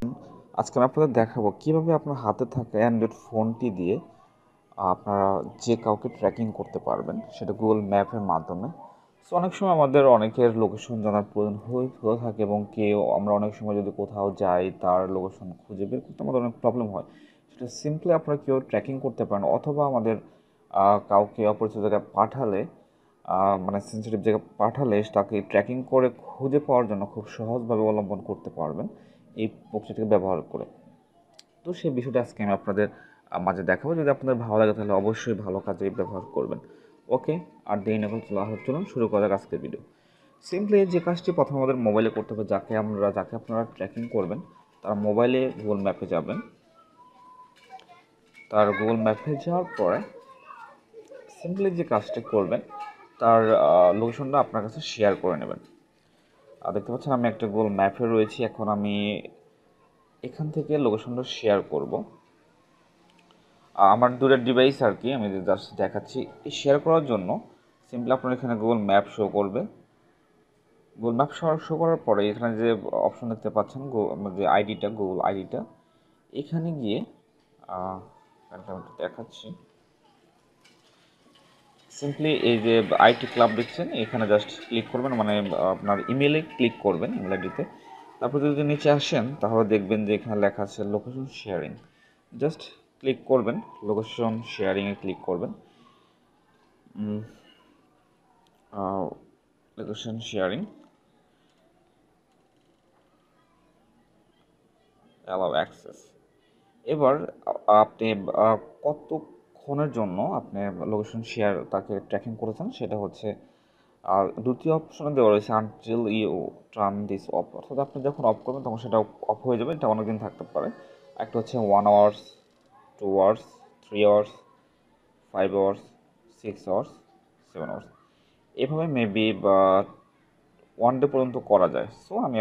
আজকে আমি আপনাদের দেখাবো কিভাবে আপনার হাতে থাকা অ্যান্ড্রয়েড ফোনটি দিয়ে আপনারা যে কাউকে ট্র্যাকিং করতে পারবেন, সেটা গুগল ম্যাপের মাধ্যমে। সো অনেক সময় আমাদের অনেকের লোকেশন জানার প্রয়োজন হয়ে থাকে, এবং আমরা অনেক সময় যদি কোথাও যাই তার লোকেশন খুঁজে বের করতে আমাদের অনেক প্রবলেম হয়। সেটা সিম্পলি আপনারা কেউ ট্র্যাকিং করতে পারেন, অথবা আমাদের কাউকে অপরিচিত জায়গায় পাঠালে, মানে সেন্সিটিভ জায়গায় পাঠালে তাকে ট্র্যাকিং করে খুঁজে পাওয়ার জন্য খুব সহজভাবে অবলম্বন করতে পারবেন এই প্রক্রিয়াটিকে ব্যবহার করে। তো সেই বিষয়টা আজকে আমি আপনাদের মাঝে দেখাবো। যদি আপনাদের ভালো লাগে তাহলে অবশ্যই ভালো কাজে ব্যবহার করবেন। ওকে, আর দেরি না করে চলুন শুরু করা যাক আজকের ভিডিও। সিম্পলি যে কাজটি প্রথমে আমাদের মোবাইলে করতে হবে, যাকে আপনারা ট্র্যাকিং করবেন তার মোবাইলে গুগল ম্যাপে যাবেন। তার গুগল ম্যাপে যাওয়ার পরে সিম্পলি যে কাজটি করবেন, তার লোকেশনটা আপনার কাছে শেয়ার করে নেবেন। দেখতে পাচ্ছেন আমি একটা গুগল ম্যাপে রয়েছি। এখন আমি এখান থেকে লোকেশনটা শেয়ার করব। আমার দূরের ডিভাইস আর কি, আমি জাস্ট দেখাচ্ছি। এই শেয়ার করার জন্য সিম্পলি আপনার এখানে গুগল ম্যাপ শো করবে। গুগল ম্যাপ শো করার পরে এখানে যে অপশন দেখতে পাচ্ছেন, যে আইডিটা, গুগল আইডিটা, এখানে গিয়ে আমি দেখাচ্ছি। সিম্পলি এই যে আইটি ক্লাব দেখছেন, এখানে জাস্ট ক্লিক করবেন, মানে আপনার ইমেলে ক্লিক করবেন, ইমেল আইডিতে। তারপর যদি নিচে আসেন তাহলে দেখবেন যে এখানে লেখা আছে লোকেশন শেয়ারিং। জাস্ট ক্লিক করবেন, লোকেশন শেয়ারিংয়ে ক্লিক করবেন। Location sharing, allow access. এবার আপনি কতক্ষণের জন্য আপনি লোকেশন শেয়ার তাকে ট্র্যাকিং করেছেন সেটা হচ্ছে, আর দ্বিতীয় অপশনে দেওয়া রয়েছে until you turn this off, অর্থাৎ আপনি যখন অফ করবেন তখন সেটা অফ হয়ে যাবে। এটা অনেকদিন থাকতে পারে। একটা হচ্ছে 1 hours, 2 hours, 3 hours, 5 hours, 6 hours, 7 hours, এভাবে মেবি বা 1 ডে পর্যন্ত করা যায়। সো আমি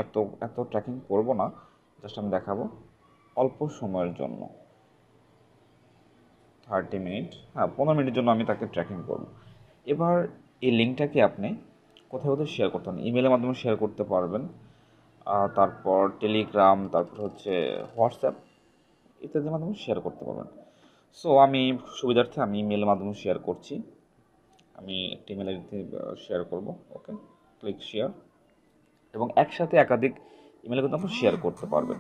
এত ট্র্যাকিং করব না, জাস্ট আমি দেখাবো অল্প সময়ের জন্য, 30 মিনিট, হ্যাঁ 15 মিনিটের জন্য আমি তাকে ট্র্যাকিং করব। এবার এই লিঙ্কটাকে আপনি কোথায় কোথায় শেয়ার করতে পারেন, ইমেলের মাধ্যমে শেয়ার করতে পারবেন, তারপর টেলিগ্রাম, তারপর হচ্ছে হোয়াটসঅ্যাপ ইত্যাদির মাধ্যমে শেয়ার করতে পারবেন। সো আমি সুবিধার্থে আমি ইমেলের মাধ্যমে শেয়ার করছি। আমি একটি ইমেল আইডিতে শেয়ার করব। ওকে, ক্লিক শেয়ার, এবং একসাথে একাধিক ইমেলে কিন্তু আপনি শেয়ার করতে পারবেন।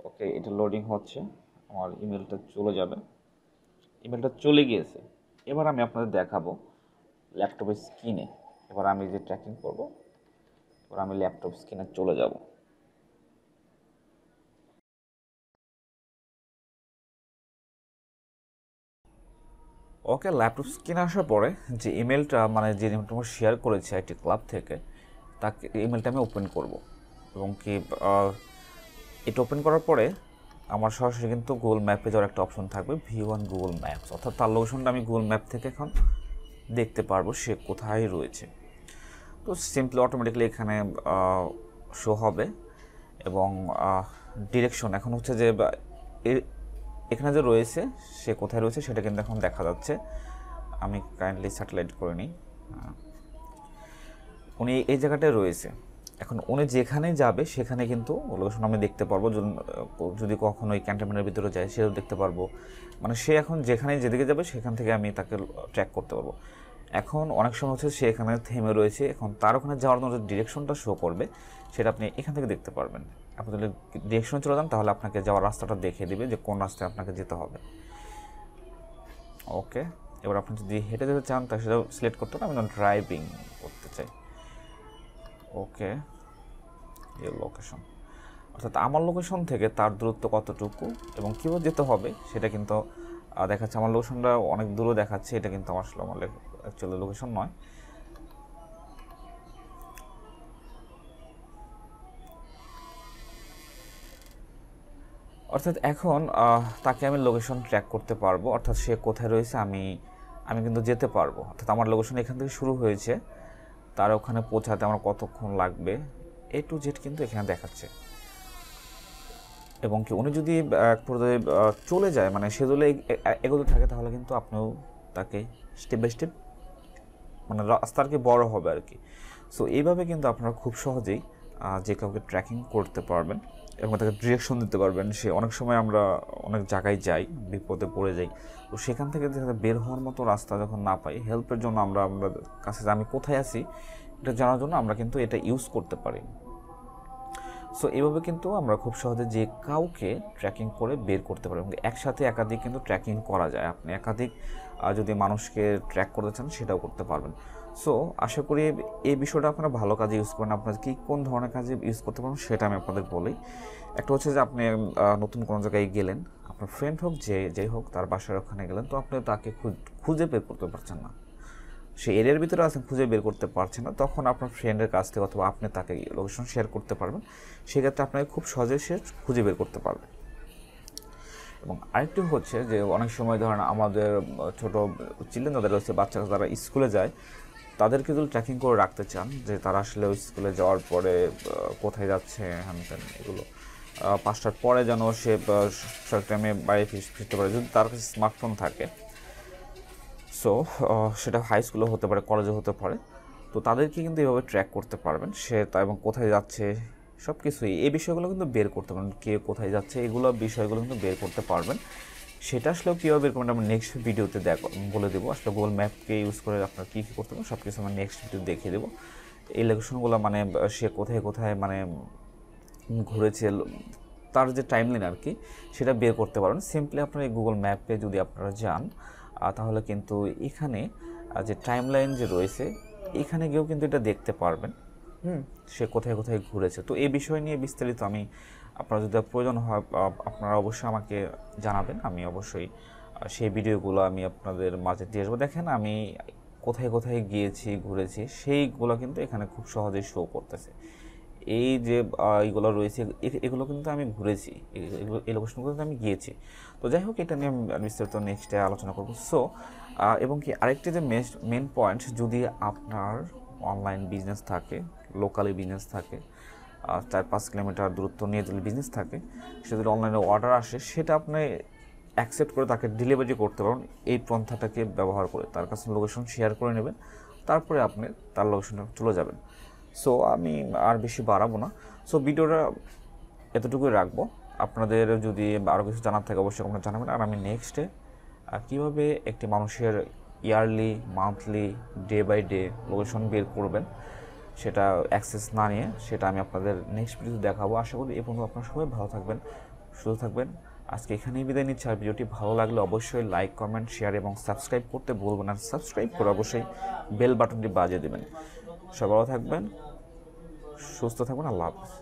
ওকে, এটা লোডিং হচ্ছে, আমার ইমেলটা চলে যাবে। ইমেলটা চলে গিয়েছে। এবার আমি আপনাদের দেখাবো ল্যাপটপের স্ক্রিনে। এবার আমি যে ট্র্যাকিং করব, এবার আমি ল্যাপটপ স্ক্রিনে চলে যাব। ওকে, ল্যাপটপ স্ক্রিনে আসার পরে যে ইমেলটা, মানে যে ইমেলটা আমরা শেয়ার করেছি আইটি ক্লাব থেকে, তাকে ইমেলটা আমি ওপেন করব। এবং কি এটা ওপেন করার পরে আমার সরাসরি কিন্তু গুগল ম্যাপে যাওয়ার একটা অপশন থাকবে, ভিউ অন গুগল ম্যাপস, অর্থাৎ তার লোকেশনটা আমি গুগল ম্যাপ থেকে এখন দেখতে পারবো সে কোথায় রয়েছে। তো সিম্পলি অটোমেটিকলি এখানে শো হবে, এবং ডিরেকশন এখন হচ্ছে যে এখানে যে রয়েছে সে কোথায় রয়েছে সেটা কিন্তু এখন দেখা যাচ্ছে। আমি কাইন্ডলি স্যাটেলাইট করে নিই। উনি এই জায়গাটায় রয়েছে। এখন উনি যেখানে যাবে সেখানে কিন্তু লোকেশন আমি দেখতে পারবো। যদি কখনো ওই ক্যান্টনমেন্টের ভিতরে যায় সেটাও দেখতে পারবো। মানে সে এখন যেদিকে যাবে সেখান থেকে আমি তাকে ট্র্যাক করতে পারবো। এখন অনেক সময় হচ্ছে সে এখানে থেমে রয়েছে, এখন তার ওখানে যাওয়ার জন্য যে ডিরেকশনটা শো করবে সেটা আপনি এখান থেকে দেখতে পারবেন। আপনি যদি ডিরেকশনে চলে যান তাহলে আপনাকে যাওয়ার রাস্তাটা দেখিয়ে দেবে যে কোন রাস্তায় আপনাকে যেতে হবে। ওকে, এবার আপনি যদি হেঁটে যেতে চান তাহলে সেটাও সিলেক্ট করতে হবে। আমি ড্রাইভিং করতে চাই। ওকে, এই লোকেশন, অর্থাৎ আমার লোকেশন থেকে তার দূরত্ব কতটুকু এবং কীভাবে যেতে হবে সেটা কিন্তু দেখাচ্ছে। আমার লোকেশনটা অনেক দূরে দেখাচ্ছে, এটা কিন্তু আমার অ্যাকচুয়ালি লোকেশন নয়। অর্থাৎ এখন তাকে আমি লোকেশন ট্র্যাক করতে পারবো, অর্থাৎ সে কোথায় রয়েছে আমি কিন্তু যেতে পারবো। অর্থাৎ আমার লোকেশন এখান থেকে শুরু হয়েছে, তার ওখানে পৌঁছাতে আমার কতক্ষণ লাগবে A to Z কিন্তু এখানে দেখাচ্ছে। এবং কি উনি যদি এক পর্যায়ে চলে যায়, মানে সে যদি এগোতে থাকে, তাহলে কিন্তু আপনিও তাকে স্টেপ বাই স্টেপ, মানে রাস্তা আর কি বড় হবে আর কি। সো এইভাবে কিন্তু আপনারা খুব সহজেই যে কাউকে ট্র্যাকিং করতে পারবেন এবং তাকে ডিরেকশন দিতে পারবেন। সে অনেক সময় আমরা অনেক জায়গায় যাই, বিপদে পড়ে যাই, তো সেখান থেকে বের হওয়ার মতো রাস্তা যখন না পাই, হেল্পের জন্য আমরা কাছে আমি কোথায় আছি এটা জানার জন্য আমরা কিন্তু এটা ইউজ করতে পারি। সো এইভাবে কিন্তু আমরা খুব সহজে যে কাউকে ট্র্যাকিং করে বের করতে পারি এবং একসাথে একাধিক কিন্তু ট্র্যাকিং করা যায়। আপনি একাধিক যদি মানুষকে ট্র্যাক করতে চান সেটাও করতে পারবেন। সো আশা করি এই বিষয়টা আপনারা ভালো কাজে ইউজ করেন। আপনারা কি কোন ধরনের কাজে ইউজ করতে পারবেন সেটা আমি আপনাদের বলি। একটা হচ্ছে যে আপনি নতুন কোনো জায়গায় গেলেন, আপনার ফ্রেন্ড হোক যেই হোক, তার বাসার ওখানে গেলেন, তো আপনি তাকে খুঁজে বের করতে পারছেন না, সে এরিয়ার ভিতরে আছেন, খুঁজে বের করতে পারছেন না, তখন আপনার ফ্রেন্ডের কাছ থেকে অথবা আপনি তাকে লোকেশন শেয়ার করতে পারবেন। সেক্ষেত্রে আপনাকে খুব সহজে সে খুঁজে বের করতে পারবে। এবং আরেকটি হচ্ছে যে অনেক সময় ধরেন আমাদের ছোট চিলড্রেন যাদের রয়েছে, বাচ্চারা যারা স্কুলে যায়, তাদেরকে যদি ট্র্যাকিং করে রাখতে চান যে তারা আসলে ওই স্কুলে যাওয়ার পরে কোথায় যাচ্ছে, হ্যান এগুলো 5টার পরে যেন সে সঠিক টাইমে বাড়ি ফিরতে পারে, যদি তার কাছে স্মার্টফোন থাকে। সো সেটা হাই স্কুলে হতে পারে, কলেজে হতে পারে, তো তাদেরকে কিন্তু এভাবে ট্র্যাক করতে পারবেন। সে তা এবং কোথায় যাচ্ছে সব কিছুই, এই বিষয়গুলো কিন্তু বের করতে পারবেন, কে কোথায় যাচ্ছে এগুলো বিষয়গুলো কিন্তু বের করতে পারবেন। সেটা আসলেও কীভাবে বের করবেন আমরা নেক্সট ভিডিওতে বলে দেবো। আসলে গুগল ম্যাপকে ইউজ করে আপনারা কী কী করতে পারেন সব কিছু আমরা নেক্সট ভিডিও দেখিয়ে দেবো। এই লোকেশনগুলো মানে সে কোথায় কোথায় মানে ঘুরেছে, তার যে টাইমলাইন আর কি, সেটা বের করতে পারবেন। সিম্পলি আপনার এই গুগল ম্যাপে যদি আপনারা যান, তাহলে কিন্তু এখানে যে টাইমলাইন যে রয়েছে এখানে গিয়েও কিন্তু এটা দেখতে পারবেন, সে কোথায় কোথায় ঘুরেছে। তো এই বিষয় নিয়ে বিস্তারিত আমি আপনারা যদি প্রয়োজন হয় আপনারা অবশ্যই আমাকে জানাবেন, আমি অবশ্যই সেই ভিডিওগুলো আমি আপনাদের মাঝে দিয়ে আসবো। দেখেন আমি কোথায় কোথায় গিয়েছি, ঘুরেছি, সেইগুলো কিন্তু এখানে খুব সহজেই শো করতেছে। এই যে এইগুলো রয়েছে এগুলো কিন্তু আমি ঘুরেছি, এই লোকেশনগুলো কিন্তু আমি গিয়েছি। তো যাই হোক, এটা নিয়ে বিস্তারিত নেক্সটে আলোচনা করবো। সো এবং কি আরেকটি যে মেন পয়েন্ট, যদি আপনার অনলাইন বিজনেস থাকে, লোকালি বিজনেস থাকে, 4-5 কিলোমিটার দূরত্ব নিয়ে যদি বিজনেস থাকে, সে যদি অনলাইনে অর্ডার আসে, সেটা আপনি অ্যাকসেপ্ট করে তাকে ডেলিভারি করতে পারেন এই পন্থাটাকে ব্যবহার করে। তার কাছে লোকেশন শেয়ার করে নেবেন, তারপরে আপনি তার লোকেশনে চলে যাবেন। সো আমি আর বেশি বাড়াবো না। সো ভিডিওটা এতটুকুই রাখবো। আপনাদের যদি আরও কিছু জানার থাকে অবশ্যই আপনারা জানাবেন। আর আমি নেক্সটে কীভাবে একটি মানুষের yearly, monthly, day by day location বের করবেন সেটা অ্যাক্সেস না নিয়ে, সেটা আমি আপনাদের নেক্সট ভিডিওতে দেখাবো। আশা করি এই পর্যন্ত আপনারা সবাই ভালো থাকবেন, সুস্থ থাকবেন। আজকে এখানেই বিদায় নিচ্ছি। আর ভিডিওটি ভালো লাগলে অবশ্যই লাইক, কমেন্ট, শেয়ার এবং সাবস্ক্রাইব করতে ভুলবেন না। সাবস্ক্রাইব করে অবশ্যই বেল বাটনটি বাজিয়ে দেবেন। সবাই ভালো থাকবেন, সুস্থ থাকবেন। আল্লাহ হাফেজ।